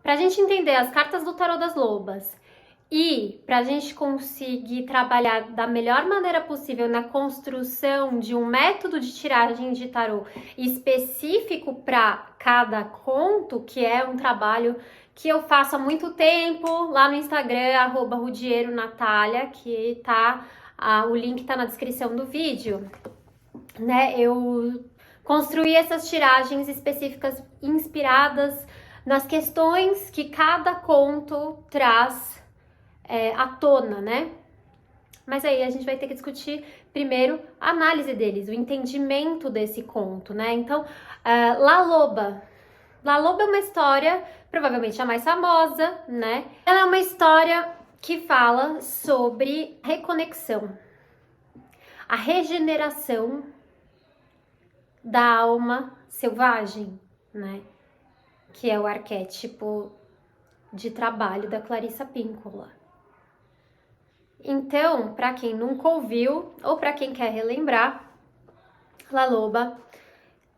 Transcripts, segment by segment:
Para a gente entender as cartas do Tarô das Lobas e para a gente conseguir trabalhar da melhor maneira possível na construção de um método de tiragem de tarô específico para cada conto, que é um trabalho que eu faço há muito tempo lá no Instagram, @rudieiro_natália, que o link tá na descrição do vídeo, né? Eu construí essas tiragens específicas inspiradas nas questões que cada conto traz à tona, né? Mas aí a gente vai ter que discutir primeiro a análise deles, o entendimento desse conto, né? Então, La Loba. La Loba é uma história, provavelmente a mais famosa, né? Ela é uma história que fala sobre reconexão, a regeneração da alma selvagem, né? Que é o arquétipo de trabalho da Clarissa Pinkola. Então, para quem nunca ouviu ou para quem quer relembrar, La Loba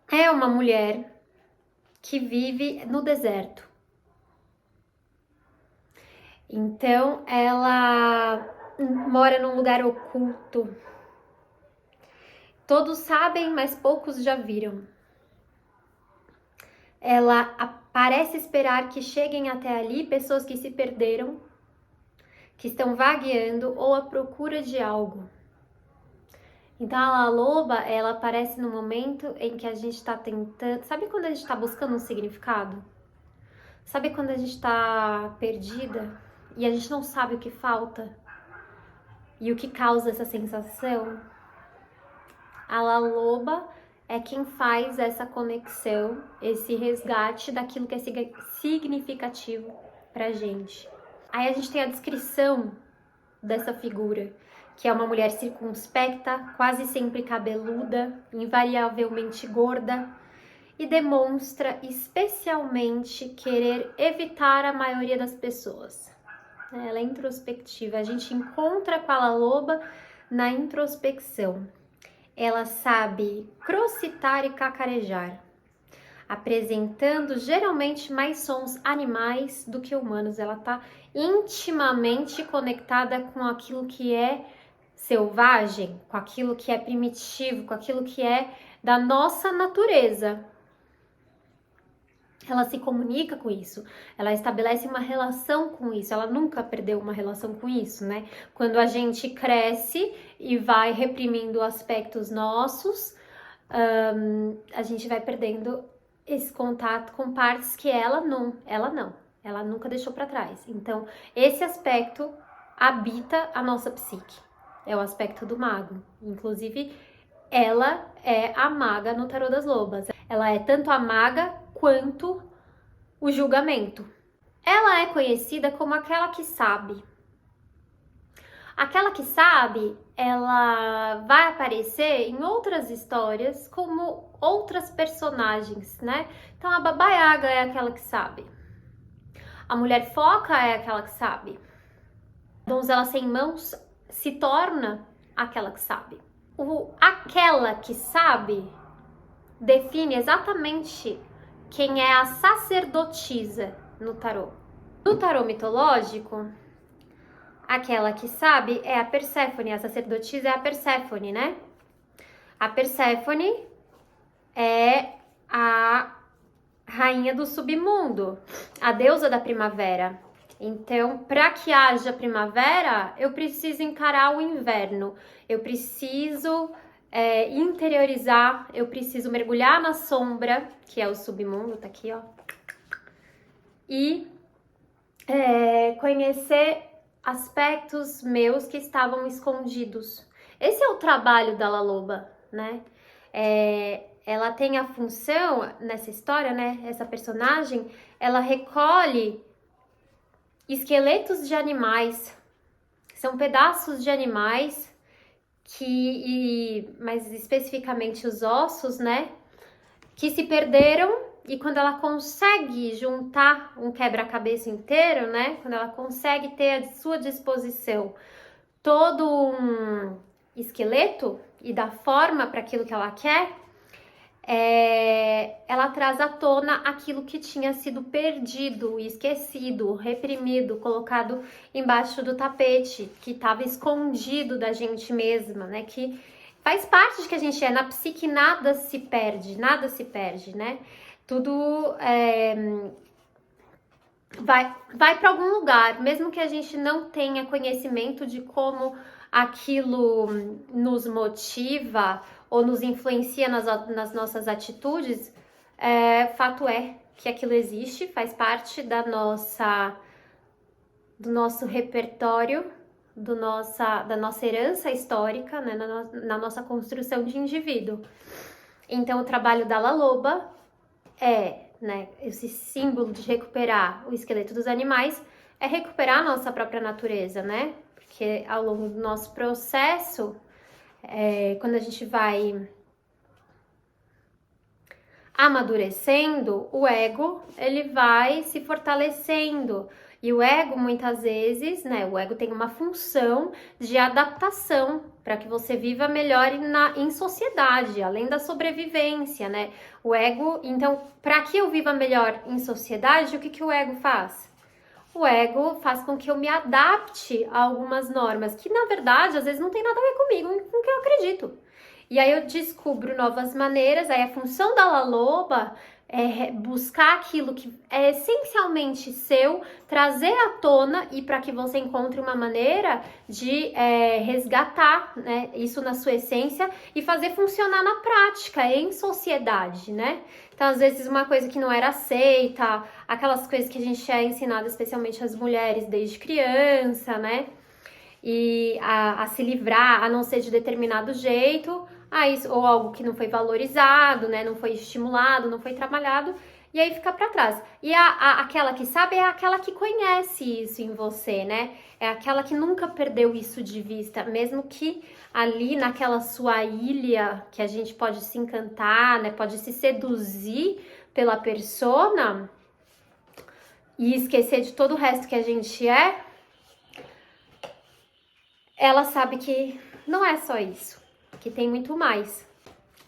é uma mulher que vive no deserto. Então, ela mora num lugar oculto. Todos sabem, mas poucos já viram. Ela parece esperar que cheguem até ali pessoas que se perderam, que estão vagueando ou à procura de algo. Então a loba, ela aparece no momento em que a gente está tentando... Sabe quando a gente está buscando um significado? Sabe quando a gente está perdida e a gente não sabe o que falta? E o que causa essa sensação? A loba é quem faz essa conexão, esse resgate daquilo que é significativo pra gente. Aí a gente tem a descrição dessa figura, que é uma mulher circunspecta, quase sempre cabeluda, invariavelmente gorda, e demonstra especialmente querer evitar a maioria das pessoas. Ela é introspectiva, a gente encontra com a loba na introspecção. Ela sabe crocitar e cacarejar, apresentando geralmente mais sons animais do que humanos. Ela está intimamente conectada com aquilo que é selvagem, com aquilo que é primitivo, com aquilo que é da nossa natureza. Ela se comunica com isso, ela estabelece uma relação com isso, ela nunca perdeu uma relação com isso, né? Quando a gente cresce e vai reprimindo aspectos nossos, a gente vai perdendo esse contato com partes que ela nunca deixou para trás. Então, esse aspecto habita a nossa psique, é o aspecto do mago. Inclusive, ela é a maga no Tarô das Lobas. Ela é tanto a maga quanto o julgamento. Ela é conhecida como aquela que sabe. Aquela que sabe, ela vai aparecer em outras histórias como outras personagens, né? Então a Baba Yaga é aquela que sabe. A mulher foca é aquela que sabe. A donzela sem mãos se torna aquela que sabe. Aquela que sabe define exatamente quem é a sacerdotisa no tarô. No tarô mitológico, aquela que sabe é a Perséfone, a sacerdotisa é a Perséfone, né? A Perséfone é a rainha do submundo, a deusa da primavera. Então, para que haja primavera, eu preciso encarar o inverno, eu preciso interiorizar, eu preciso mergulhar na sombra, que é o submundo, tá aqui, ó, e conhecer aspectos meus que estavam escondidos. Esse é o trabalho da La Loba, né? Ela tem a função nessa história, né? Essa personagem, ela recolhe esqueletos de animais, são pedaços de animais mais especificamente os ossos, né? Que se perderam. E quando ela consegue juntar um quebra-cabeça inteiro, né? Quando ela consegue ter à sua disposição todo um esqueleto e dar forma para aquilo que ela quer, ela traz à tona aquilo que tinha sido perdido, esquecido, reprimido, colocado embaixo do tapete, que estava escondido da gente mesma, né? Que faz parte de que a gente é. Na psique nada se perde, né? Tudo vai para algum lugar, mesmo que a gente não tenha conhecimento de como aquilo nos motiva ou nos influencia nas nossas atitudes, fato é que aquilo existe, faz parte do nosso repertório, da nossa herança histórica, né, na nossa construção de indivíduo. Então, o trabalho da La Loba né, esse símbolo de recuperar o esqueleto dos animais, é recuperar a nossa própria natureza, né? Porque ao longo do nosso processo, quando a gente vai amadurecendo, o ego, ele vai se fortalecendo. E o ego, muitas vezes, né, o ego tem uma função de adaptação para que você viva melhor em sociedade, além da sobrevivência, né? O ego, então, para que eu viva melhor em sociedade, o que o ego faz? O ego faz com que eu me adapte a algumas normas, que na verdade, às vezes não tem nada a ver comigo, com o que eu acredito. E aí eu descubro novas maneiras, aí a função da La Loba é buscar aquilo que é essencialmente seu, trazer à tona e para que você encontre uma maneira de resgatar, né, isso na sua essência e fazer funcionar na prática, em sociedade, né? Então, às vezes, uma coisa que não era aceita, aquelas coisas que a gente é ensinado, especialmente as mulheres, desde criança, né? E a se livrar, a não ser de determinado jeito, isso, ou algo que não foi valorizado, né? Não foi estimulado, não foi trabalhado, e aí fica para trás. E aquela que sabe é aquela que conhece isso em você, né? É aquela que nunca perdeu isso de vista, mesmo que ali naquela sua ilha, que a gente pode se encantar, né? Pode se seduzir pela persona e esquecer de todo o resto que a gente é. Ela sabe que não é só isso, que tem muito mais.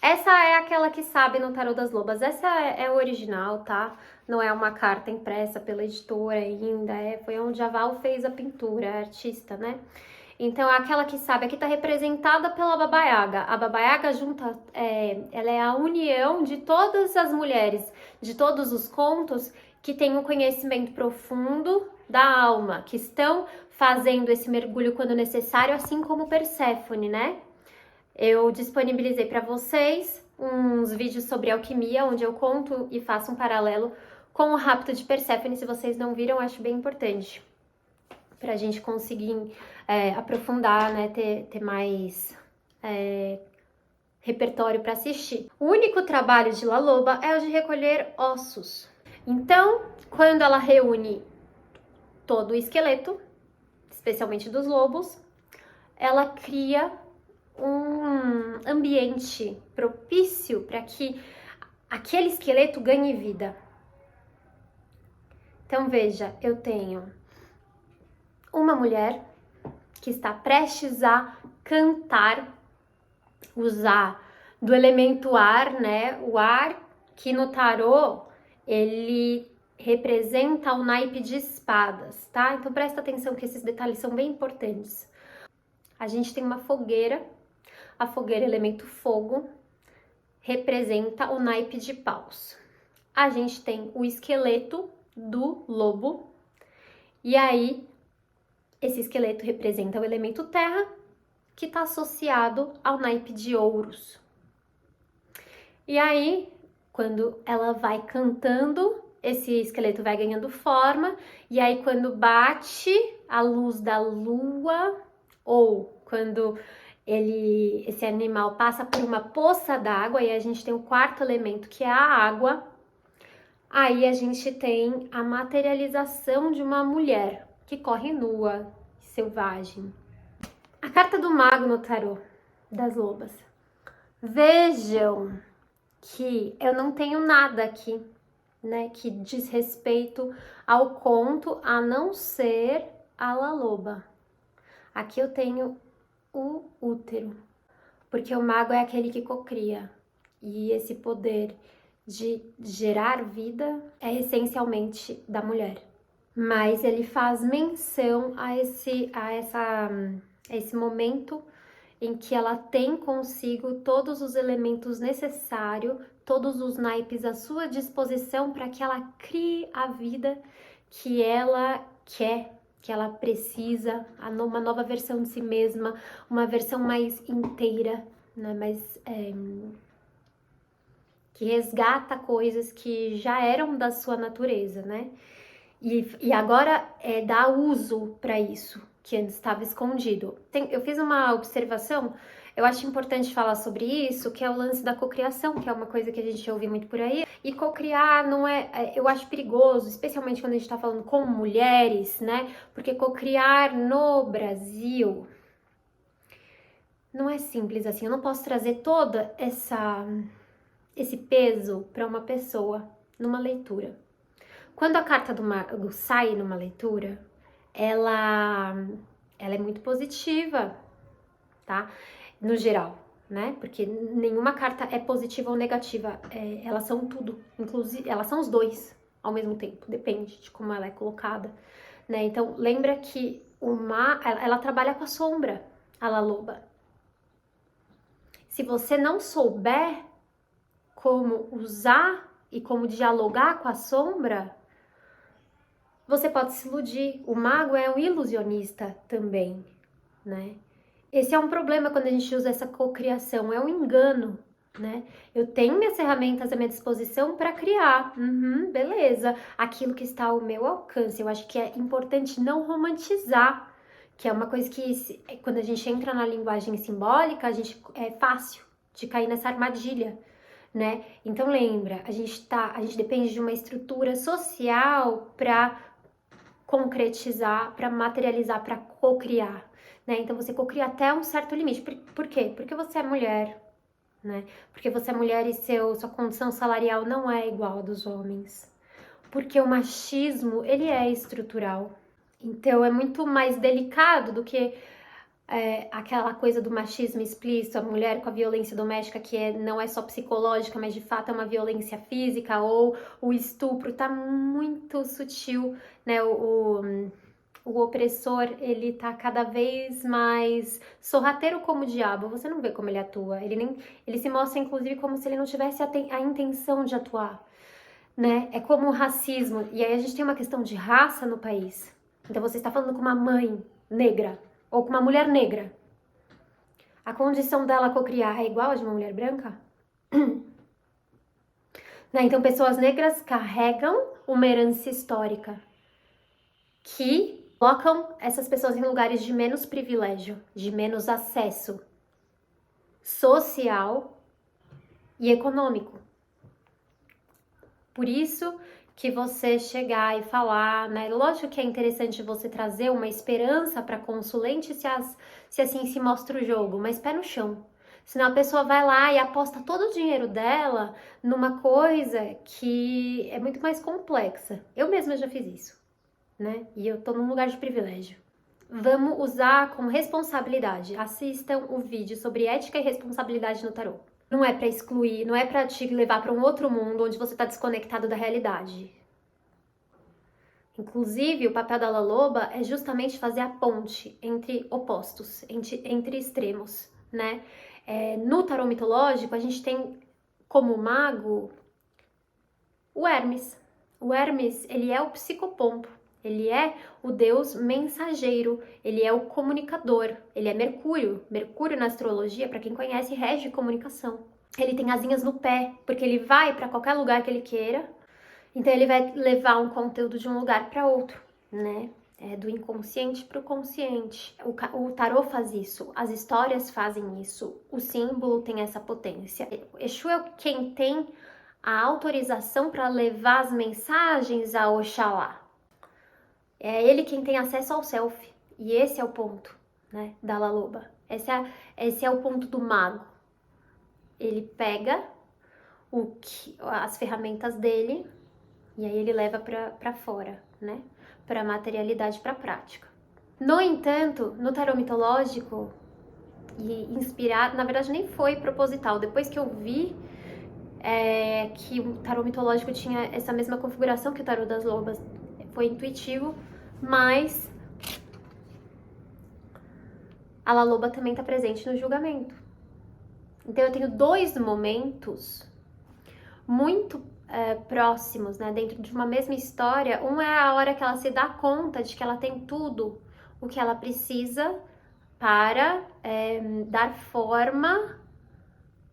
Essa é aquela que sabe no Tarô das Lobas. Essa é o original, tá? Não é uma carta impressa pela editora ainda. Foi onde a Val fez a pintura, a artista, né? Então, é aquela que sabe. Aqui tá representada pela Baba Yaga. A Baba Yaga junta, ela é a união de todas as mulheres, de todos os contos que têm um conhecimento profundo da alma, que estão fazendo esse mergulho quando necessário, assim como Perséfone, né? Eu disponibilizei para vocês uns vídeos sobre alquimia, onde eu conto e faço um paralelo com o rapto de Perséfone. Se vocês não viram, acho bem importante para a gente conseguir aprofundar, né? Ter mais repertório para assistir. O único trabalho de La Loba é o de recolher ossos. Então, quando ela reúne todo o esqueleto, especialmente dos lobos, ela cria um ambiente propício para que aquele esqueleto ganhe vida. Então veja, eu tenho uma mulher que está prestes a cantar, usar do elemento ar, né? O ar que no tarô ele representa o naipe de espadas, tá? Então presta atenção que esses detalhes são bem importantes. A gente tem uma fogueira, a fogueira elemento fogo, representa o naipe de paus. A gente tem o esqueleto do lobo, e aí esse esqueleto representa o elemento terra, que está associado ao naipe de ouros. E aí, quando ela vai cantando, esse esqueleto vai ganhando forma, e aí quando bate a luz da lua, ou quando esse animal passa por uma poça d'água, e a gente tem o quarto elemento, que é a água, aí a gente tem a materialização de uma mulher que corre nua, selvagem. A carta do mago no tarô das lobas. Vejam que eu não tenho nada aqui, né, que diz respeito ao conto, a não ser a La Loba. Aqui eu tenho o útero, porque o mago é aquele que cocria. E esse poder de gerar vida é essencialmente da mulher. Mas ele faz menção a esse momento em que ela tem consigo todos os elementos necessários, todos os naipes à sua disposição para que ela crie a vida que ela quer, que ela precisa, uma nova versão de si mesma, uma versão mais inteira, né? Que resgata coisas que já eram da sua natureza, né? E agora dá uso para isso, que antes estava escondido. Eu fiz uma observação, eu acho importante falar sobre isso, que é o lance da cocriação, que é uma coisa que a gente ouve muito por aí. E cocriar não eu acho perigoso, especialmente quando a gente está falando com mulheres, né? Porque cocriar no Brasil não é simples assim. Eu não posso trazer toda esse peso para uma pessoa numa leitura. Quando a carta do mago sai numa leitura, ela é muito positiva, tá? No geral, né? Porque nenhuma carta é positiva ou negativa, elas são tudo, inclusive elas são os dois ao mesmo tempo, depende de como ela é colocada, né? Então lembra que ela trabalha com a sombra, a La Loba. Se você não souber como usar e como dialogar com a sombra, você pode se iludir. O mago é um ilusionista também, né? Esse é um problema quando a gente usa essa cocriação, é um engano, né? Eu tenho minhas ferramentas à minha disposição para criar, beleza, aquilo que está ao meu alcance. Eu acho que é importante não romantizar, que é uma coisa que quando a gente entra na linguagem simbólica, é fácil de cair nessa armadilha, né? Então lembra, a gente depende de uma estrutura social para concretizar, para materializar, para cocriar, né? Então você cocria até um certo limite. Por quê? Porque você é mulher, né? Porque você é mulher e sua condição salarial não é igual a dos homens. Porque o machismo, ele é estrutural. Então é muito mais delicado do que aquela coisa do machismo explícito, a mulher com a violência doméstica que não é só psicológica, mas de fato é uma violência física, ou o estupro, tá muito sutil, né? O opressor, ele tá cada vez mais sorrateiro como o diabo, você não vê como ele atua, ele se mostra inclusive como se ele não tivesse a intenção de atuar, né? É como o racismo, e aí a gente tem uma questão de raça no país. Então você está falando com uma mãe negra, ou com uma mulher negra, a condição dela cocriar é igual a de uma mulher branca? Né? Então, pessoas negras carregam uma herança histórica que colocam essas pessoas em lugares de menos privilégio, de menos acesso social e econômico. Por isso que você chegar e falar, né? Lógico que é interessante você trazer uma esperança para a consulente se assim se mostra o jogo, mas pé no chão. Senão a pessoa vai lá e aposta todo o dinheiro dela numa coisa que é muito mais complexa. Eu mesma já fiz isso, né? E eu tô num lugar de privilégio. Vamos usar com responsabilidade. Assistam o vídeo sobre ética e responsabilidade no tarô. Não é para excluir, não é para te levar para um outro mundo onde você está desconectado da realidade. Inclusive, o papel da La Loba é justamente fazer a ponte entre opostos, entre extremos, né? No tarô mitológico, a gente tem como mago o Hermes. O Hermes, ele é o psicopompo, ele é o deus mensageiro, ele é o comunicador, ele é Mercúrio. Mercúrio na astrologia, para quem conhece, rege comunicação. Ele tem asinhas no pé, porque ele vai para qualquer lugar que ele queira, então ele vai levar um conteúdo de um lugar para outro, né? Do inconsciente para o consciente. O tarô faz isso, as histórias fazem isso, o símbolo tem essa potência. Exu é quem tem a autorização para levar as mensagens a Oxalá. É ele quem tem acesso ao self. E esse é o ponto, né, da La Loba. Esse é o ponto do mago. Ele pega as ferramentas dele e aí ele leva para fora, né? Para a materialidade, para a prática. No entanto, no tarô mitológico, e inspirado, na verdade nem foi proposital, depois que eu vi que o tarô mitológico tinha essa mesma configuração que o tarô das lobas. Foi intuitivo, mas a La Loba também está presente no julgamento. Então eu tenho dois momentos muito próximos, né, dentro de uma mesma história. Um é a hora que ela se dá conta de que ela tem tudo o que ela precisa para dar forma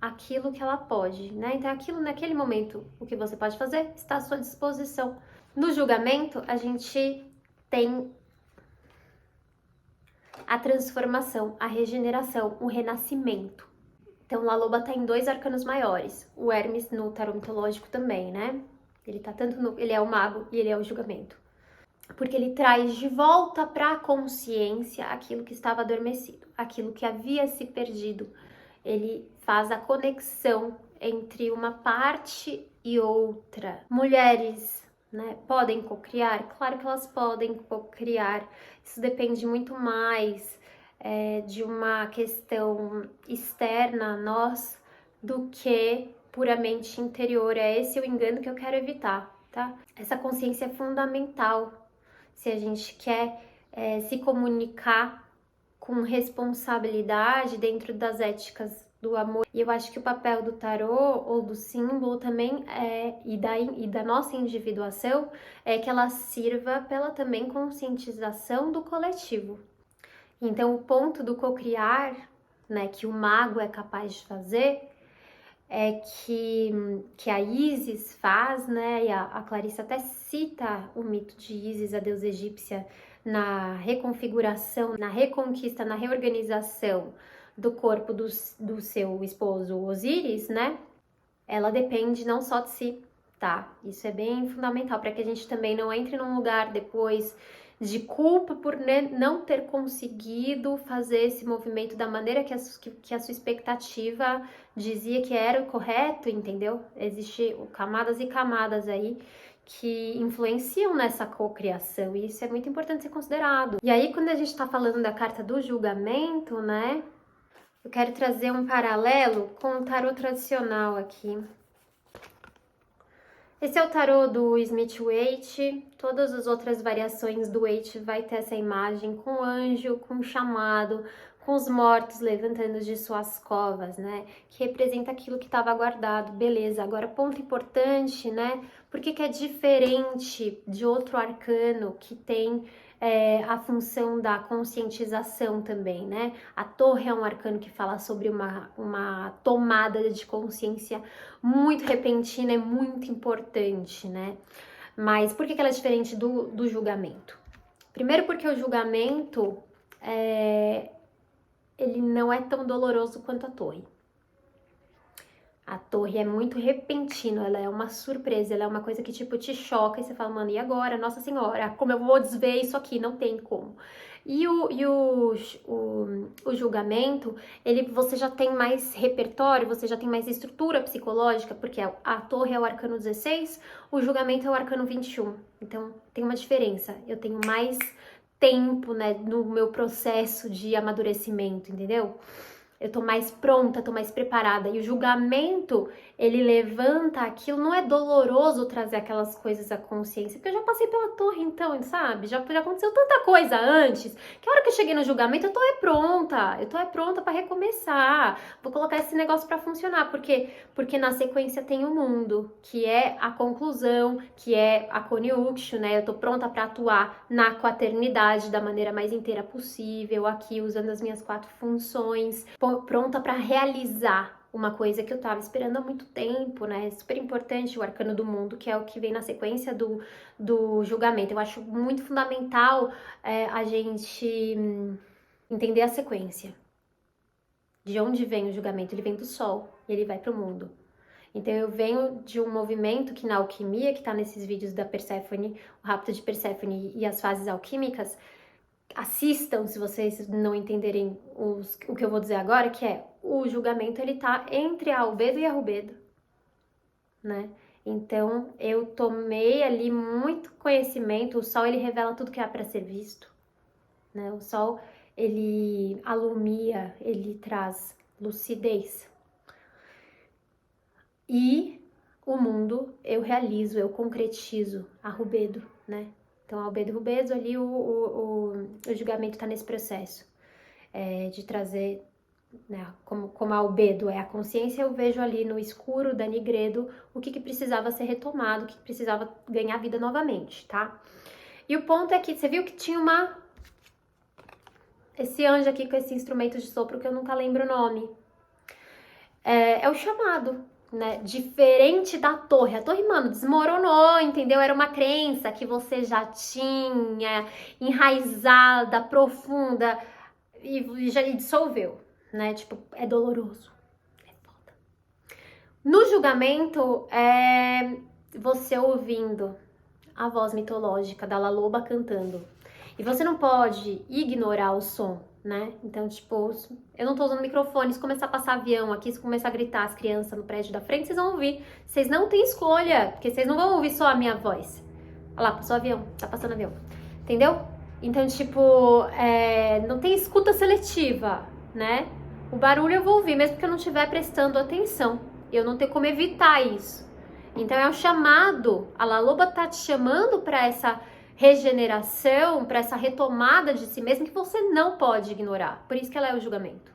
àquilo que ela pode, né? Então aquilo naquele momento, o que você pode fazer está à sua disposição. No julgamento, a gente tem a transformação, a regeneração, o renascimento. Então, La Loba tá em dois arcanos maiores. O Hermes no tarô mitológico também, né? Ele tá ele é o mago e ele é o julgamento. Porque ele traz de volta para a consciência aquilo que estava adormecido, aquilo que havia se perdido. Ele faz a conexão entre uma parte e outra. Mulheres, né, podem cocriar? Claro que elas podem cocriar. Isso depende muito mais de uma questão externa a nós do que puramente interior. É esse o engano que eu quero evitar, tá? Essa consciência é fundamental se a gente quer se comunicar com responsabilidade dentro das éticas do amor. E eu acho que o papel do tarô ou do símbolo também e da nossa individuação é que ela sirva pela também conscientização do coletivo. Então, o ponto do cocriar, né, que o mago é capaz de fazer, que a Isis faz, né, e a Clarissa até cita o mito de Isis, a deusa egípcia, na reconfiguração, na reconquista, na reorganização do corpo do seu esposo Osíris, né, ela depende não só de si, tá? Isso é bem fundamental para que a gente também não entre num lugar depois de culpa por não ter conseguido fazer esse movimento da maneira que a sua expectativa dizia que era o correto, entendeu? Existem camadas e camadas aí que influenciam nessa cocriação e isso é muito importante ser considerado. E aí, quando a gente está falando da carta do julgamento, né? Eu quero trazer um paralelo com o tarô tradicional aqui. Esse é o tarô do Smith-Waite. Todas as outras variações do Waite vai ter essa imagem com anjo, com chamado, com os mortos levantando de suas covas, né? Que representa aquilo que estava guardado. Beleza, agora ponto importante, né? Por que é diferente de outro arcano que tem a função da conscientização também, né? A torre é um arcano que fala sobre uma tomada de consciência muito repentina, é muito importante, né? Mas por que ela é diferente do julgamento? Primeiro porque o julgamento, ele não é tão doloroso quanto a torre. A torre é muito repentino, ela é uma surpresa, ela é uma coisa que tipo te choca e você fala, mano, e agora? Nossa Senhora, como eu vou desver isso aqui? Não tem como. E o julgamento, você já tem mais repertório, você já tem mais estrutura psicológica, porque a torre é o arcano 16, o julgamento é o arcano 21. Então tem uma diferença, eu tenho mais tempo, né, no meu processo de amadurecimento, entendeu? Eu tô mais pronta, tô mais preparada. E o julgamento, ele levanta aquilo, não é doloroso trazer aquelas coisas à consciência, porque eu já passei pela torre então, sabe? Já aconteceu tanta coisa antes, que a hora que eu cheguei no julgamento, eu tô pronta para recomeçar. Vou colocar esse negócio para funcionar, porque na sequência tem o mundo, que é a conclusão, que é a Koniukshu, né? Eu tô pronta para atuar na quaternidade da maneira mais inteira possível, aqui usando as minhas 4 funções, pronta para realizar uma coisa que eu tava esperando há muito tempo, né? É super importante o arcano do mundo, que é o que vem na sequência do julgamento. Eu acho muito fundamental a gente entender a sequência. De onde vem o julgamento? Ele vem do sol e ele vai para o mundo. Então eu venho de um movimento que na alquimia, que tá nesses vídeos da Perséfone, o rapto de Perséfone e as fases alquímicas, assistam se vocês não entenderem o que eu vou dizer agora, que é o julgamento, ele tá entre a albedo e a rubedo, né? Então eu tomei ali muito conhecimento. O sol, ele revela tudo que há para ser visto, né? O sol, ele alumia, ele traz lucidez. E o mundo, eu realizo, eu concretizo a rubedo, né? Então, a albedo rubedo ali, o julgamento está nesse processo de trazer, né, como a albedo é a consciência, eu vejo ali no escuro da Nigredo o que precisava ser retomado, o que precisava ganhar vida novamente, tá? E o ponto é que, você viu que tinha esse anjo aqui com esse instrumento de sopro que eu nunca lembro o nome. É o chamado, né? Diferente da torre. A torre, mano, desmoronou, entendeu? Era uma crença que você já tinha, enraizada, profunda, e já dissolveu, né? Tipo, é doloroso. É foda. No julgamento, você ouvindo a voz mitológica da La Loba cantando. E você não pode ignorar o som, né? Então, tipo, eu não tô usando microfone, se começar a passar avião aqui, se começar a gritar as crianças no prédio da frente, vocês vão ouvir. Vocês não têm escolha, porque vocês não vão ouvir só a minha voz. Olha lá, passou avião, tá passando avião. Entendeu? Então, tipo, não tem escuta seletiva, né? O barulho eu vou ouvir, mesmo que eu não estiver prestando atenção. Eu não tenho como evitar isso. Então, é um chamado, a La Loba tá te chamando para essa regeneração, para essa retomada de si mesmo que você não pode ignorar. Por isso que ela é o julgamento.